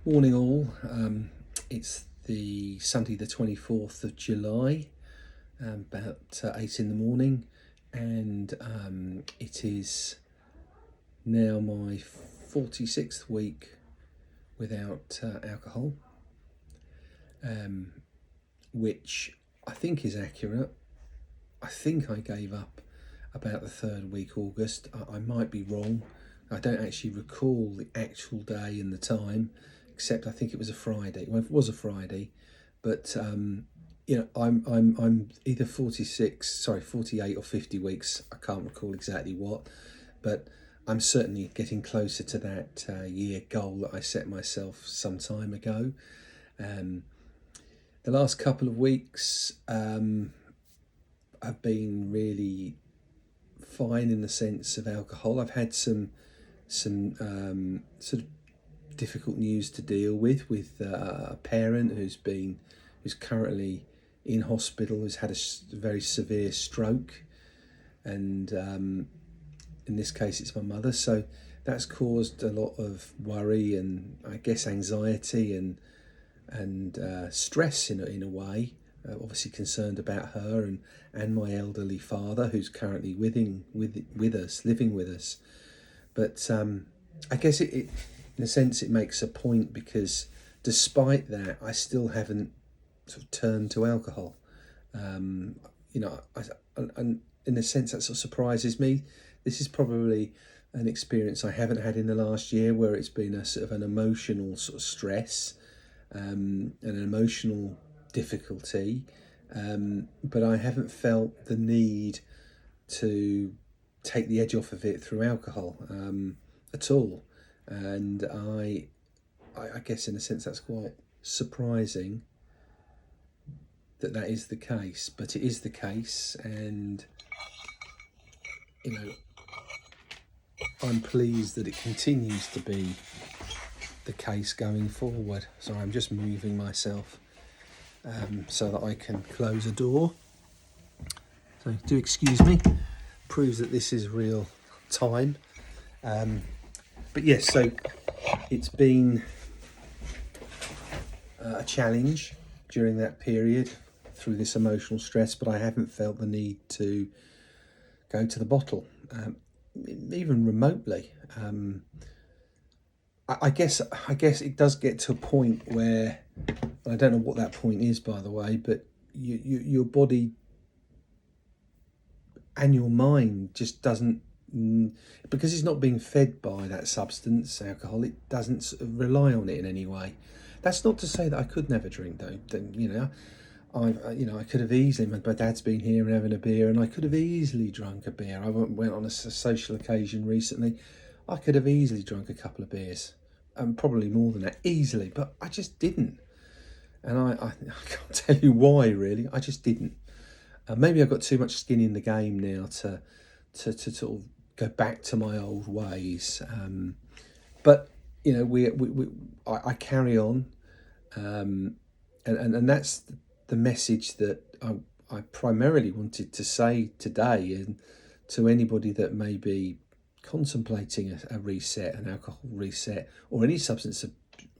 Morning all. It's the Sunday the 24th of July, about 8 in the morning, and it is now my 46th week without alcohol, which I think is accurate. I think I gave up about the third week August. I might be wrong. I don't actually recall the actual day and the time, except I think it was a Friday. Well, it was a Friday, but I'm either 48 or 50 weeks. I can't recall exactly what, but I'm certainly getting closer to that year goal that I set myself some time ago. The last couple of weeks have been really fine in the sense of alcohol. I've had some sort of difficult news to deal with a parent who's currently in hospital, who's had a very severe stroke, and in this case it's my mother. So that's caused a lot of worry and I guess anxiety and stress in a way. Obviously concerned about her and my elderly father, who's currently living with us. But I guess it, in a sense, it makes a point because despite that, I still haven't sort of turned to alcohol. And in a sense, that sort of surprises me. This is probably an experience I haven't had in the last year, where it's been a sort of an emotional sort of stress, and an emotional difficulty, but I haven't felt the need to take the edge off of it through alcohol at all. And I guess in a sense that's quite surprising that is the case, but it is the case, and I'm pleased that it continues to be the case going forward. So I'm just moving myself so that I can close a door. So do excuse me. Proves that this is real time. But yes, so it's been a challenge during that period through this emotional stress, but I haven't felt the need to go to the bottle, even remotely. I guess it does get to a point where, I don't know what that point is, by the way, but your body and your mind just doesn't, because it's not being fed by that substance, alcohol. It doesn't sort of rely on it in any way. That's not to say that I could never drink, though. I could have easily. My dad's been here and having a beer, and I could have easily drunk a beer. I went on a social occasion recently. I could have easily drunk a couple of beers, and probably more than that, easily. But I just didn't, and I can't tell you why. Really, I just didn't. Maybe I've got too much skin in the game now to sort of go back to my old ways. But I carry on, and that's the message that I primarily wanted to say today, and to anybody that may be contemplating a reset, an alcohol reset, or any substance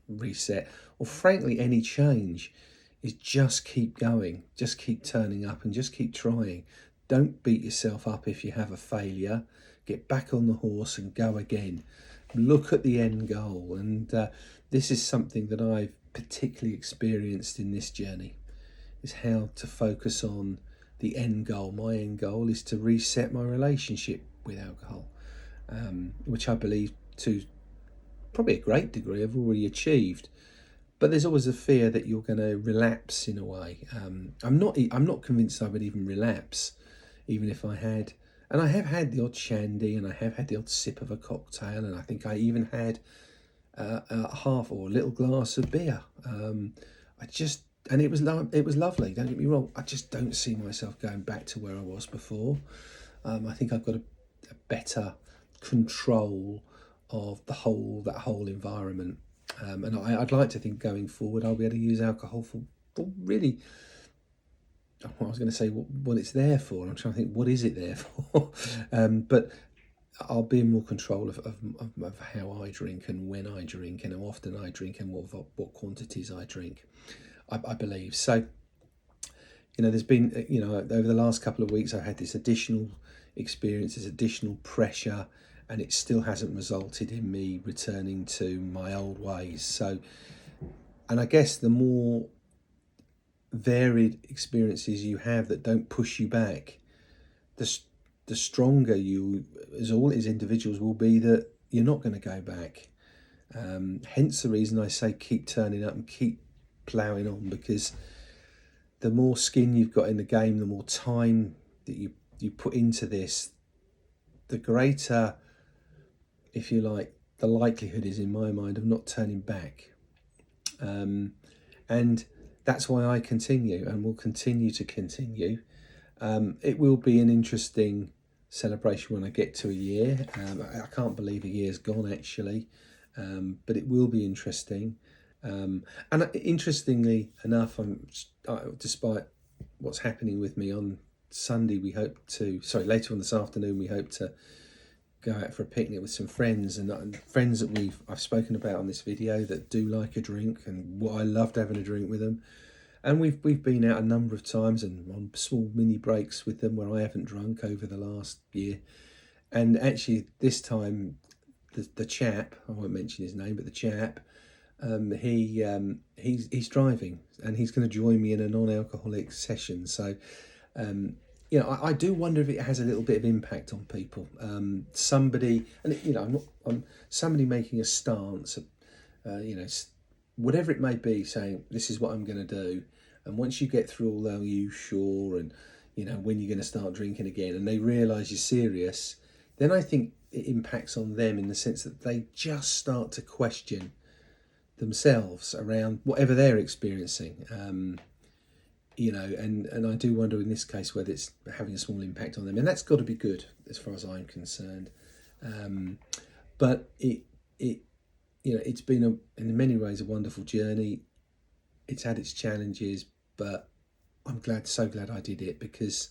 reset, or frankly any change, is just keep going, just keep turning up, and just keep trying. Don't beat yourself up if you have a failure. Get back on the horse and go again. Look at the end goal, and this is something that I've particularly experienced in this journey, is how to focus on the end goal. My end goal is to reset my relationship with alcohol, which I believe to probably a great degree I've already achieved. But there's always a fear that you're going to relapse in a way. I'm not convinced I would even relapse, even if I had. And I have had the odd shandy, and I have had the odd sip of a cocktail, and I think I even had a half or a little glass of beer. It was lovely. Don't get me wrong. I just don't see myself going back to where I was before. I think I've got a better control of that whole environment. And I'd like to think going forward I'll be able to use alcohol for really, I was going to say what it's there for. I'm trying to think, what is it there for? But I'll be in more control of how I drink and when I drink and how often I drink and what quantities I drink. I believe so. There's been, over the last couple of weeks, I've had this additional experience, this additional pressure, and it still hasn't resulted in me returning to my old ways. So, and I guess the more varied experiences you have that don't push you back, the stronger you, as individuals, will be that you're not going to go back. Hence the reason I say keep turning up and keep ploughing on, because the more skin you've got in the game, the more time that you put into this, the greater, if you like, the likelihood is, in my mind, of not turning back. And that's why I continue and will continue to continue. It will be an interesting celebration when I get to a year. I can't believe a year's gone, actually, but it will be interesting. And interestingly enough, despite what's happening with me on Sunday, later on this afternoon, we hope to go out for a picnic with some friends, and friends that I've spoken about on this video that do like a drink, and what I loved having a drink with them. And we've been out a number of times and on small mini breaks with them where I haven't drunk over the last year. And actually this time, the chap, I won't mention his name, but the chap, he's driving, and he's going to join me in a non-alcoholic session. So, I do wonder if it has a little bit of impact on people. Somebody, and I'm somebody making a stance, whatever it may be, saying this is what I'm going to do. And once you get through all, are you sure, and when you're going to start drinking again, and they realise you're serious, then I think it impacts on them in the sense that they just start to question themselves around whatever they're experiencing. And I do wonder in this case whether it's having a small impact on them, and that's got to be good as far as I'm concerned. But it's been in many ways a wonderful journey. It's had its challenges, but I'm so glad I did it, because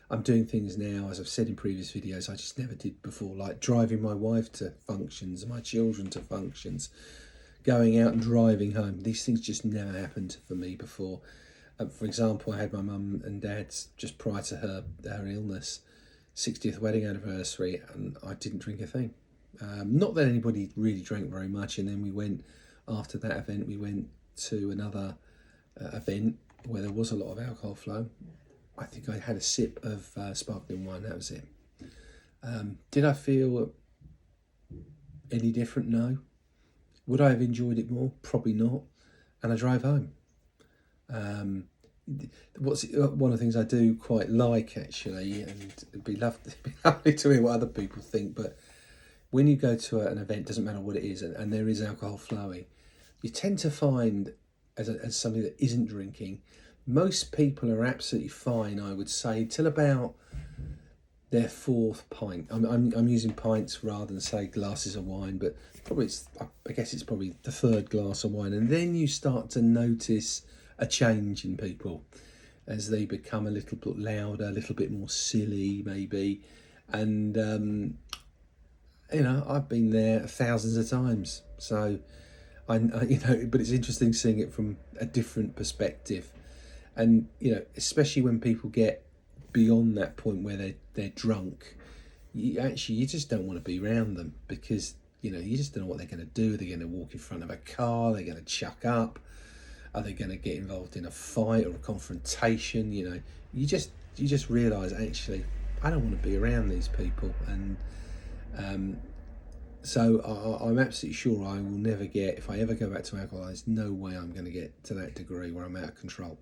I'm doing things now, as I've said in previous videos, I just never did before, like driving my wife to functions and my children to functions, going out and driving home. These things just never happened for me before. For example, I had my mum and dad's, just prior to her illness, 60th wedding anniversary, and I didn't drink a thing. Not that anybody really drank very much, and then after that event, we went to another event where there was a lot of alcohol flow. I think I had a sip of sparkling wine, that was it. Did I feel any different? No. Would I have enjoyed it more? Probably not. And I drove home. One of the things I do quite like, actually, and it'd be lovely to hear what other people think, but when you go to an event, doesn't matter what it is, and there is alcohol flowing, you tend to find, as somebody that isn't drinking, most people are absolutely fine, I would say, till about their fourth pint. I'm using pints rather than, say, glasses of wine, but I guess it's probably the third glass of wine, and then you start to notice a change in people as they become a little bit louder, a little bit more silly, maybe, and I've been there thousands of times, so but it's interesting seeing it from a different perspective, and especially when people get beyond that point where they're drunk, you just don't want to be around them, because you just don't know what they're going to do. They're going to walk in front of a car, they're going to chuck up, are they going to get involved in a fight or a confrontation? You just realise, actually, I don't want to be around these people, and so I'm absolutely sure I will never get, if I ever go back to alcohol, there's no way I'm going to get to that degree where I'm out of control.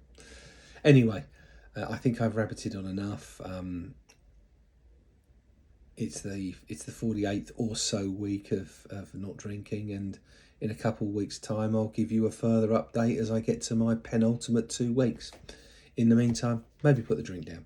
Anyway, I think I've rabbited on enough. It's the 48th or so week of not drinking, and in a couple of weeks' time I'll give you a further update as I get to my penultimate 2 weeks. In the meantime, maybe put the drink down.